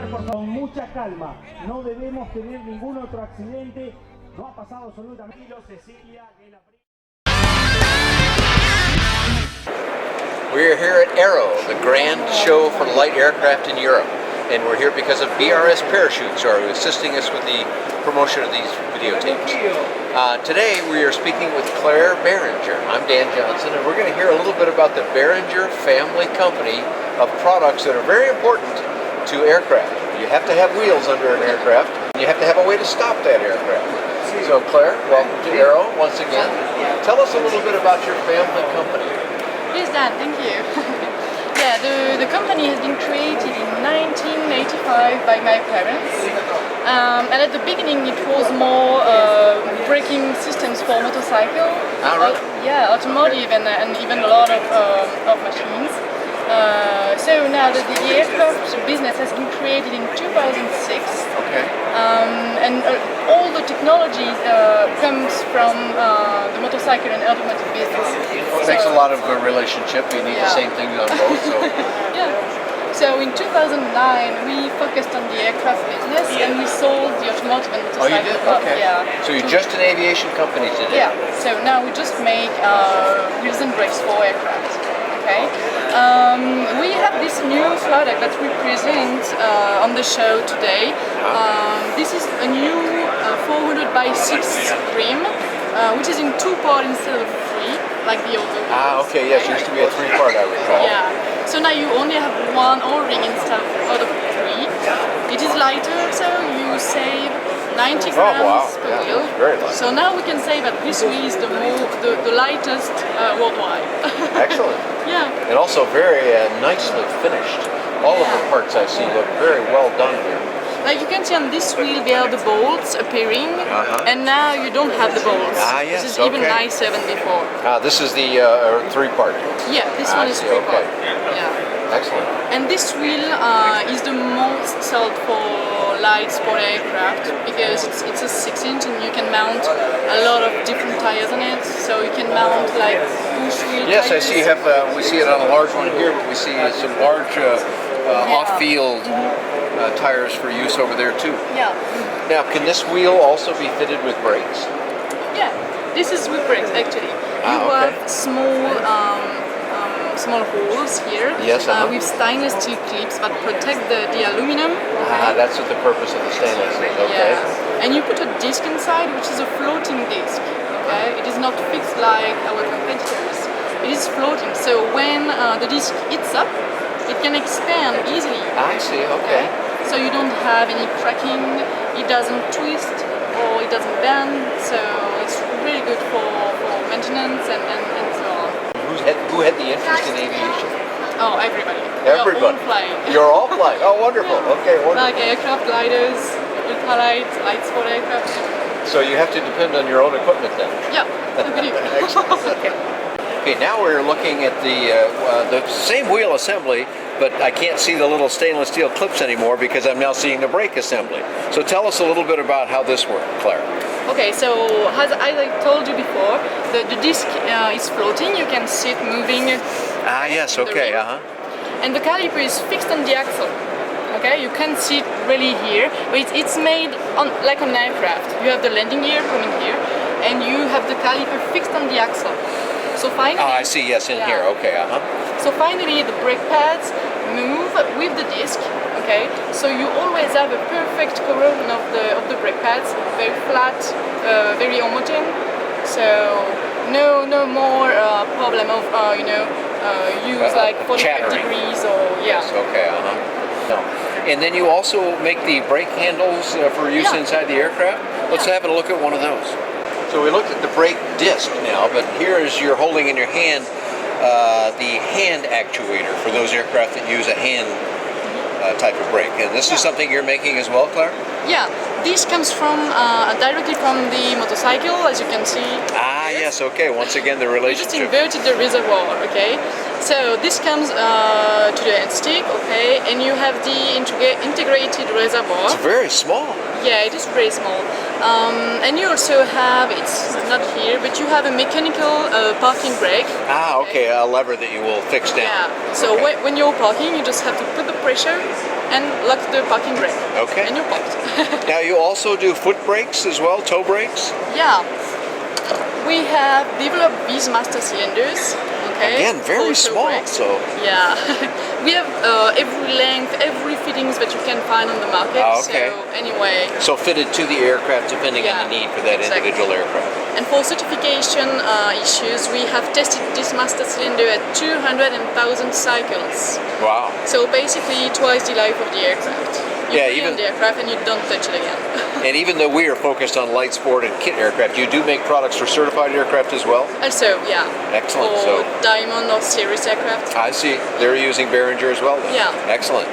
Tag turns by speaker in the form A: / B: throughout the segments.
A: manejar por favor con mucha calma. No debemos tener ningún otro accidente. No ha pasado absolutamente. Cecilia, que la...
B: We're here at AERO, the grand show for light aircraft in Europe. And we're here because of BRS Parachutes, who are assisting us with the promotion of these videotapes. Today we are speaking with Claire Beringer. I'm Dan Johnson, and we're going to hear a little bit about the Beringer family company of products that are very important to aircraft. You have to have wheels under an aircraft, and you have to have a way to stop that aircraft. So Claire, welcome to AERO once again. Tell us a little bit about your family company.
C: Yes, Dan, thank you. Yeah, the company has been created in 1985 by my parents, and at the beginning it was more braking systems for motorcycle, automotive, and even a lot of machines. So now the aircraft business has been created in 2006, and all the technology comes from the motorcycle and automotive business.
B: Well, it takes a lot of relationship. You need the same things on both. So.
C: So in 2009 we focused on the aircraft business and we sold the automotive and motorcycle.
B: Oh, you did? Okay. So you're just an aviation company today?
C: Yeah. So now we just make wheels and brakes for aircraft. Okay. We have this new product that we present on the show today. This is a new 400 by 6 rim, which is in 2 parts instead of 3, like the other.
B: Okay, yes, it used to be a 3-part, I recall.
C: Yeah. So now you only have 1 O-ring instead of 3. It is lighter, so you save 90 grams per wheel.
B: Very light.
C: So now we can say that this wheel is the lightest worldwide.
B: Excellent.
C: Yeah.
B: And also very nicely finished. All of the parts I see look very well done here.
C: Like you can see on this wheel there are the bolts appearing, and now you don't have the bolts.
B: Yes,
C: this is even nicer than before.
B: This is the 3-part.
C: Yeah, this one is 3-part. Yeah.
B: Excellent.
C: And this wheel is the most sold for light sport aircraft because it's a 6-inch and you can mount a lot of different tires on it. So you can mount like push wheel
B: Yes,
C: tires.
B: I see. We see it on a large one here, but we see some large off-field tires for use over there too.
C: Yeah.
B: Now, can this wheel also be fitted with brakes?
C: Yeah, this is with brakes actually. You have small holes here with stainless steel clips that protect the aluminum.
B: That's what the purpose of the stainless is. Okay.
C: Yeah. And you put a disc inside, which is a floating disc. Okay. It is not fixed like our competitors. It is floating. So when the disc hits up, it can expand easily.
B: I see. Okay.
C: So you don't have any cracking. It doesn't twist or it doesn't bend. So it's really good for maintenance and so on.
B: Who had the interest in aviation?
C: Oh, everybody.
B: Everybody.
C: We're all flying.
B: You're all flying. Oh, wonderful. Okay, wonderful.
C: Like aircraft gliders, ultralight, light sport aircraft.
B: So you have to depend on your own equipment then?
C: Yeah, we do.
B: Okay, now we're looking at the same wheel assembly, but I can't see the little stainless steel clips anymore because I'm now seeing the brake assembly. So tell us a little bit about how this works, Claire.
C: Okay, so as I told you before, the disc is floating. You can see it moving.
B: Yes, okay,
C: And the caliper is fixed on the axle. Okay, you can't see it really here, but it's made on like an aircraft. You have the landing gear coming here, and you have the caliper fixed on the axle. So finally,
B: I see. Yes, in here. Okay.
C: So finally, the brake pads move with the disc. Okay. So you always have a perfect corrosion of the brake pads, very flat, very homogeneous. So no more problem of use like 45 degrees or
B: Yes. Okay. And then you also make the brake handles for use inside the aircraft. Let's have a look at one of those. So we looked at the brake disc now, but here is you're holding in your hand the hand actuator for those aircraft that use a hand type of brake. And this is something you're making as well, Claire?
C: Yeah, this comes from directly from the motorcycle, as you can see.
B: Yes, okay. Once again, the relationship.
C: We just inverted the reservoir, okay? So this comes to the end stick, okay? And you have the integrated reservoir.
B: It's very small.
C: Yeah, it is very small. And you also have, it's not here, but you have a mechanical parking brake.
B: Okay, a lever that you will fix down.
C: Yeah, so when you're parking, you just have to put the pressure and lock the parking brake.
B: Okay.
C: And you're parked.
B: Now you also do foot brakes as well, toe brakes?
C: Yeah. We have developed these master cylinders. Okay.
B: Again, very small. So.
C: Yeah. We have every length, every fittings that you can find on the market.
B: Okay.
C: So anyway.
B: So fitted to the aircraft depending on the need for that individual aircraft.
C: And for certification issues, we have tested this master cylinder at 200,000 cycles.
B: Wow.
C: So basically twice the life of the aircraft. You put it on the aircraft and you don't touch it again.
B: And even though we are focused on light sport and kit aircraft, you do make products for certified aircraft as well?
C: Also, yeah.
B: Excellent.
C: For Diamond or Series aircraft.
B: I see. They're using Beringer as well then.
C: Yeah.
B: Excellent.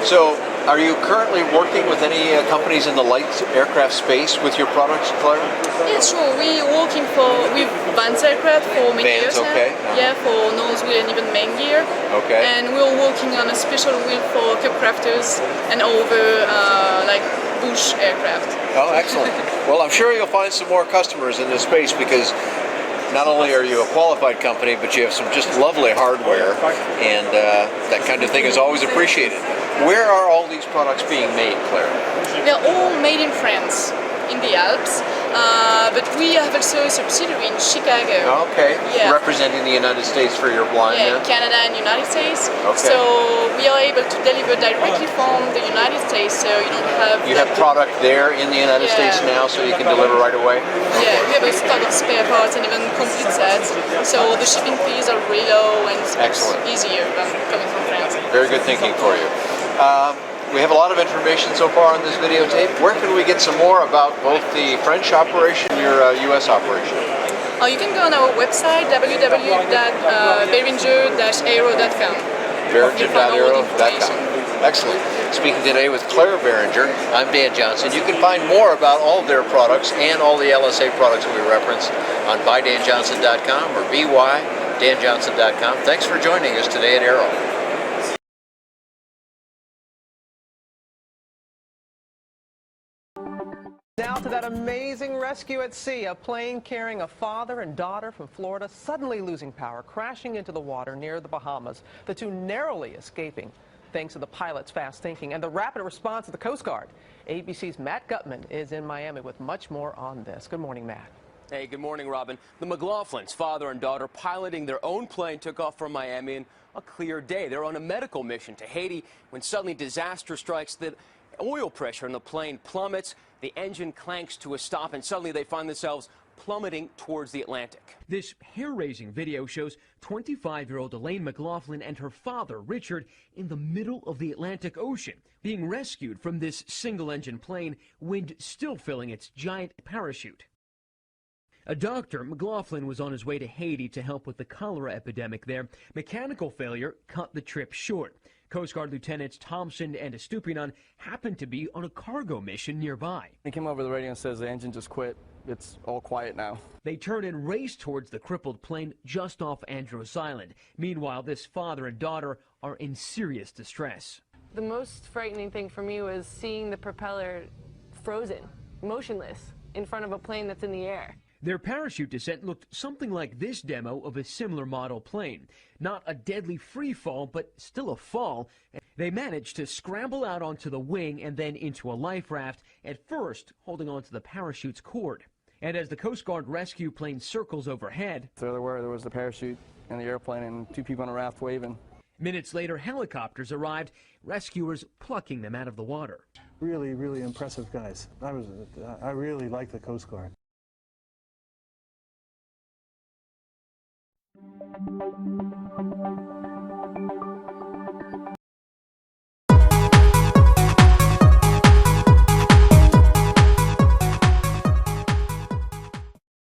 B: So, are you currently working with any companies in the light aircraft space with your products, Claire?
C: Yeah, sure. We're working with Vans aircraft for many years now.
B: Okay.
C: Yeah, for nose wheel and even main gear.
B: Okay.
C: And we're working on a special wheel for cub crafters and over like bush aircraft.
B: Oh, excellent. Well, I'm sure you'll find some more customers in this space because not only are you a qualified company, but you have some just lovely hardware, and that kind of thing is always appreciated. Where are all these products being made, Claire?
C: They're all made in France, in the Alps, but we have also a subsidiary in Chicago.
B: Okay,
C: yeah.
B: Representing the United States for your blind.
C: Yeah, Canada and United States.
B: Okay.
C: So we are able to deliver directly from the United States, so you don't have...
B: You have product there in the United States now, so you can deliver right away?
C: Yeah, we have a stock of spare parts and even complete sets, so the shipping fees are really low and it's easier than coming from France.
B: Very good thinking for you. We have a lot of information so far on this videotape. Where can we get some more about both the French operation and your US operation?
C: You can go on our website, www.beringer-aero.com.
B: Beringer-aero.com. Excellent. Speaking today with Claire Beringer, I'm Dan Johnson. You can find more about all of their products and all the LSA products we reference on bydanjohnson.com or bydanjohnson.com. Thanks for joining us today at AERO.
D: Now to that amazing rescue at sea. A plane carrying a father and daughter from Florida suddenly losing power, crashing into the water near the Bahamas. The two narrowly escaping thanks to the pilot's fast thinking and the rapid response of the Coast Guard. ABC's Matt Gutman is in Miami with much more on this. Good morning, Matt.
E: Hey, good morning, Robin. The McLaughlins, father and daughter, piloting their own plane, took off from Miami in a clear day. They're on a medical mission to Haiti when suddenly disaster strikes. The oil pressure in the plane plummets. The engine clanks to a stop, and suddenly they find themselves plummeting towards the Atlantic.
F: This hair-raising video shows 25-year-old Elaine McLaughlin and her father, Richard, in the middle of the Atlantic Ocean, being rescued from this single-engine plane, wind still filling its giant parachute. A doctor, McLaughlin was on his way to Haiti to help with the cholera epidemic there. Mechanical failure cut the trip short. Coast Guard Lieutenants Thompson and Estupinan happened to be on a cargo mission nearby.
G: He came over the radio and says the engine just quit. It's all quiet now.
F: They turned and raced towards the crippled plane just off Andros Island. Meanwhile, this father and daughter are in serious distress.
H: The most frightening thing for me was seeing the propeller frozen, motionless, in front of a plane that's in the air.
F: Their parachute descent looked something like this demo of a similar model plane. Not a deadly free fall, but still a fall. They managed to scramble out onto the wing and then into a life raft, at first holding onto the parachute's cord. And as the Coast Guard rescue plane circles overhead,
G: there was the parachute and the airplane and two people on a raft waving.
F: Minutes later, helicopters arrived, rescuers plucking them out of the water.
I: Really, really impressive guys. I really like the Coast Guard.